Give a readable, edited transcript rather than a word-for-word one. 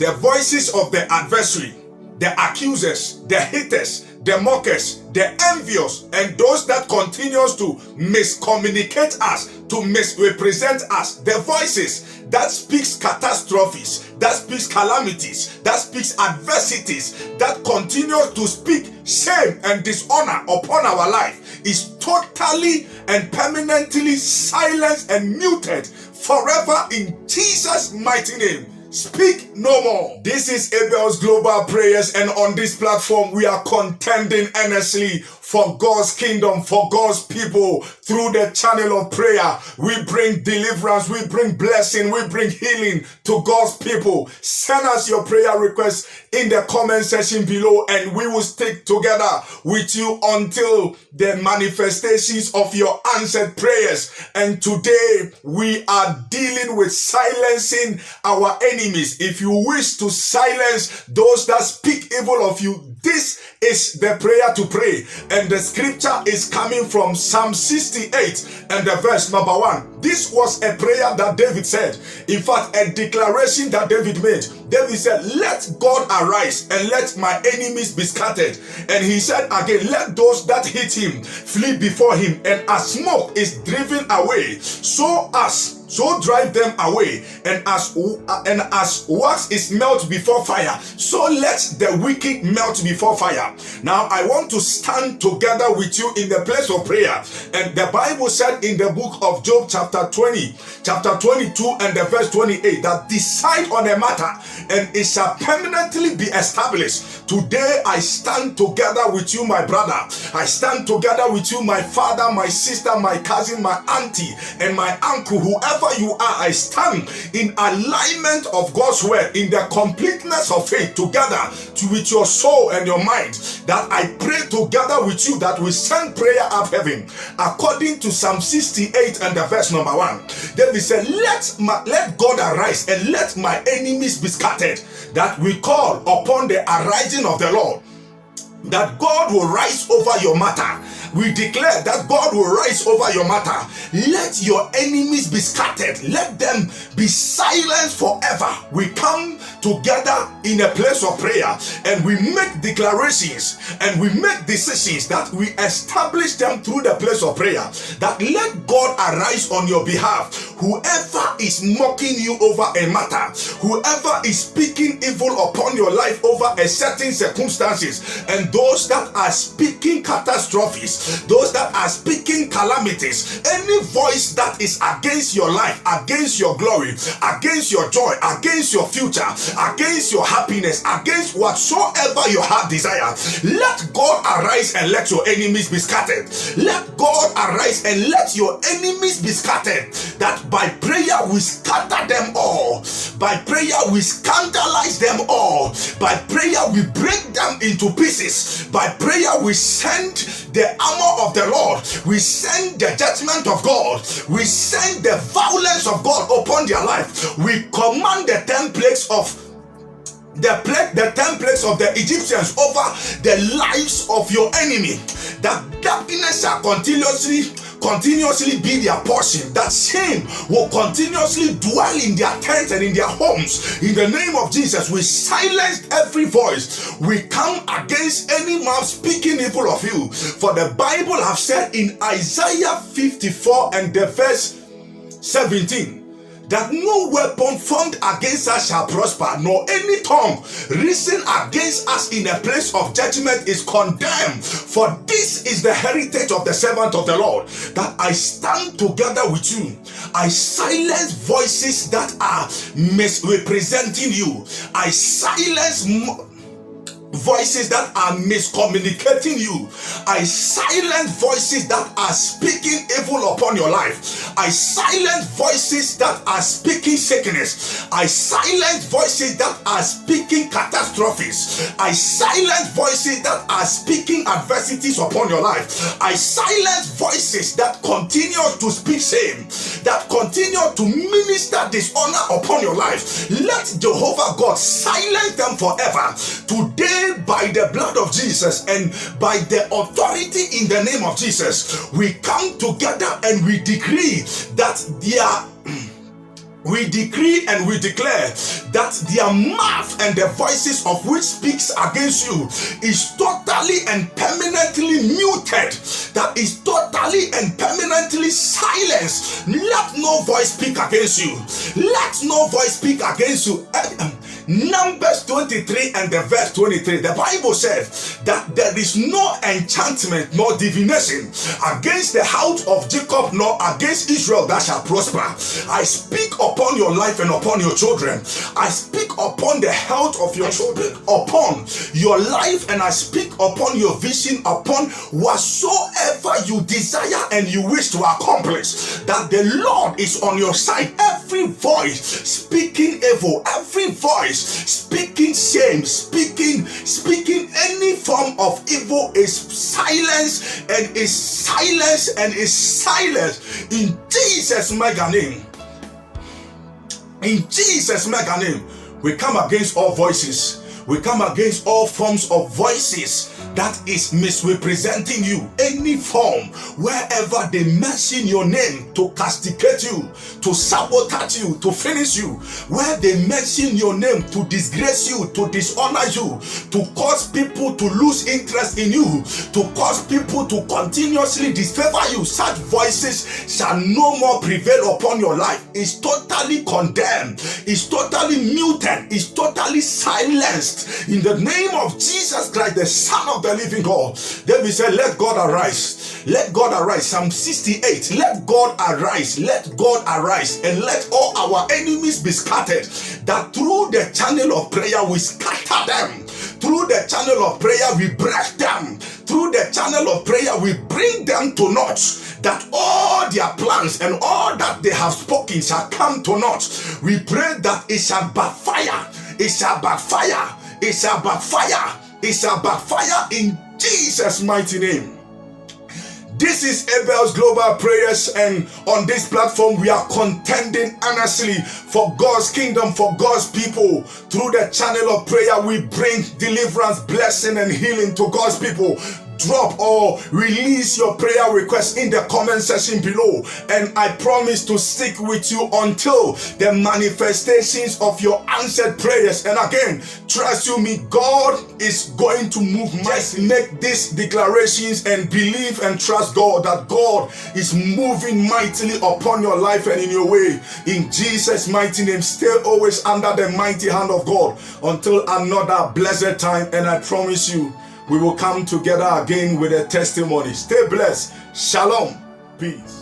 The voices of the adversary, the accusers, the haters, the mockers, the envious, and those that continues to miscommunicate us, to misrepresent us. The voices that speaks catastrophes, that speaks calamities, that speaks adversities, that continues to speak shame and dishonor upon our life is totally and permanently silenced and muted forever in Jesus' mighty name. Speak no more. This is Abel's Global Prayers, and on this platform we are contending earnestly for God's kingdom, for God's people. Through the channel of prayer, we bring deliverance, we bring blessing, we bring healing to God's people. Send us your prayer requests in the comment section below, and we will stick together with you until the manifestations of your answered prayers. And today we are dealing with silencing our enemies. If you wish to silence those that speak evil of you, this is the prayer to pray. And the scripture is coming from Psalm 68 and the verse number 1. This was a prayer that David said. In fact, a declaration that David made. David said, let God arise and let my enemies be scattered. And he said again, let those that hate him flee before him. And as smoke is driven away, so drive them away, and as wax is melt before fire, so let the wicked melt before fire. Now I want to stand together with you in the place of prayer. And the Bible said in the book of Job chapter 20, chapter 22 and the verse 28, that decide on a matter and it shall permanently be established. Today I stand together with you, my brother. I stand together with you, my father, my sister, my cousin, my auntie, and my uncle, whoever you are. I stand in alignment of God's word, in the completeness of faith, together with your soul and your mind, that I pray together with you, that we send prayer up heaven according to Psalm 68 and the verse number 1. David said, let God arise and let my enemies be scattered. That we call upon the arising of the Lord, that God will rise over your matter. We declare that God will rise over your matter. Let your enemies be scattered. Let them be silenced forever. We come together in a place of prayer and we make declarations and we make decisions that we establish them through the place of prayer. That let God arise on your behalf. Whoever is mocking you over a matter, whoever is speaking evil upon your life over a certain circumstances, and those that are speaking catastrophes, those that are speaking calamities, any voice that is against your life, against your glory, against your joy, against your future, against your happiness, against whatsoever your heart desire, let God arise and let your enemies be scattered. Let God arise and let your enemies be scattered. That by prayer we scatter them all. By prayer we scandalize them all. By prayer we break them into pieces. By prayer we send the armor of the Lord. We send the judgment of God. We send the violence of God upon their life. We command the 10 plagues of the 10 plagues of the Egyptians over the lives of your enemy. That darkness shall continuously be their portion. That shame will continuously dwell in their tents and in their homes. In the name of Jesus, we silence every voice. We come against any mouth speaking evil of you. For the Bible have said in Isaiah 54 and the verse 17, that no weapon formed against us shall prosper, nor any tongue risen against us in a place of judgment is condemned. For this is the heritage of the servant of the Lord, that I stand together with you. I silence voices that are misrepresenting you. I silence voices that are miscommunicating you. I silence voices that are speaking evil upon your life. I silence voices that are speaking sickness. I silence voices that are speaking catastrophes. I silence voices that are speaking adversities upon your life. I silence voices that continue to speak shame, that continue to minister dishonor upon your life. Let Jehovah God silence them forever. Today, by the blood of Jesus and by the authority in the name of Jesus, we come together and we decree that we decree and we declare that their mouth and the voices of which speaks against you is totally and permanently muted, that is totally and permanently silenced. Let no voice speak against you. Let no voice speak against you. Numbers 23 and the verse 23, the Bible says that there is no enchantment nor divination against the house of Jacob nor against Israel that shall prosper. I speak upon your life and upon your children. I speak upon the health of your children, upon your life, and I speak upon your vision, upon whatsoever you desire and you wish to accomplish, that the Lord is on your side. Every voice speaking evil, every voice speaking shame, speaking any form of evil is silenced and is silenced and is silenced in Jesus' mega name. In Jesus' mega name, we come against all voices. We come against all forms of voices that is misrepresenting you. Any form, wherever they mention your name to castigate you, to sabotage you, to finish you, where they mention your name to disgrace you, to dishonor you, to cause people to lose interest in you, to cause people to continuously disfavor you, such voices shall no more prevail upon your life. It's totally condemned, it's totally muted, it's totally silenced in the name of Jesus Christ, the Son of the living God. David said, let God arise. Let God arise. Psalm 68. Let God arise. Let God arise. And let all our enemies be scattered. That through the channel of prayer we scatter them. Through the channel of prayer we break them. Through the channel of prayer we bring them to naught. That all their plans and all that they have spoken shall come to naught. We pray that it shall backfire. It shall backfire. It shall backfire. It shall backfire in Jesus' mighty name. This is Abel's Global Prayers, and on this platform we are contending earnestly for God's kingdom, for God's people. Through the channel of prayer we bring deliverance, blessing and healing to God's people. Drop or release your prayer request in the comment section below, and I promise to stick with you until the manifestations of your answered prayers. And again, trust you me, God is going to move. Just make these declarations and believe and trust God that God is moving mightily upon your life and in your way. In Jesus' mighty name, stay always under the mighty hand of God until another blessed time, and I promise you we will come together again with a testimony. Stay blessed. Shalom. Peace.